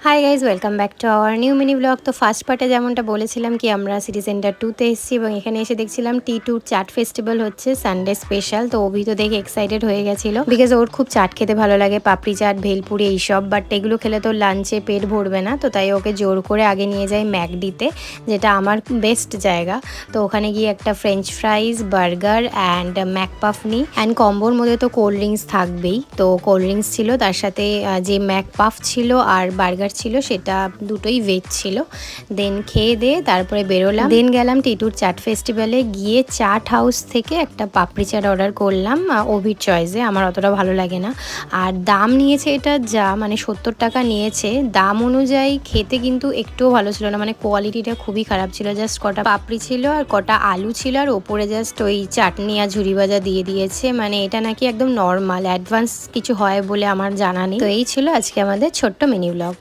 Hi guys, welcome back to our new mini blog. তো first পার্টে যেমনটা বলেছিলাম কি আমরা সিটি সেন্টার 2-তে এসেছি এবং এখানে এসে দেখছিলাম T2 চাট ফেস্টিভ্যাল হচ্ছে সানডে স্পেশাল। তো অভি তো দেখে এক্সাইটেড হয়ে গেছিলো বিকজ ওর খুব চাট খেতে ভালো লাগে, পাপড়ি চাট, ভেলপুরি এইসব। বাট এগুলো খেলে তো লাঞ্চে পেট ভরবে না, তো তাই ওকে জোর করে আগে নিয়ে যায় ম্যাকডিতে, যেটা আমার বেস্ট জায়গা। তো ওখানে গিয়ে একটা ফ্রেঞ্চ ফ্রাইজ, বার্গার অ্যান্ড ম্যাকপাফ নিই। অ্যান্ড কম্বোর মধ্যে তো কোল্ড ড্রিঙ্কস থাকবেই, তো কোল্ড ড্রিঙ্কস ছিল, তার সাথে যে ম্যাকপাফ ছিল আর বার্গার ছিল সেটা দুটোই ভেজ ছিল। দেন খেয়ে দিয়ে তারপরে বেরোলাম। দেন গেলাম টিটুর চাট ফেস্টিভ্যালে, গিয়ে চাট হাউস থেকে একটা পাপড়ি চাট অর্ডার করলাম ওভির চয়েসে। আমার অতটা ভালো লাগে না। আর দাম নিয়েছে এটা যা মানে 70 টাকা নিয়েছে, দাম অনুযায়ী খেতে কিন্তু একটুও ভালো ছিল না, মানে কোয়ালিটিটা খুবই খারাপ ছিল। জাস্ট কটা পাপড়ি ছিল আর কটা আলু ছিল, আর ওপরে জাস্ট ওই চাটনি আর ঝুরি ভাজা দিয়ে দিয়েছে। মানে এটা নাকি একদম নর্মাল, অ্যাডভান্স কিছু হয় বলে আমার জানা নেই। তো এই ছিল আজকে আমাদের ছোট্ট মিনি ব্লগ।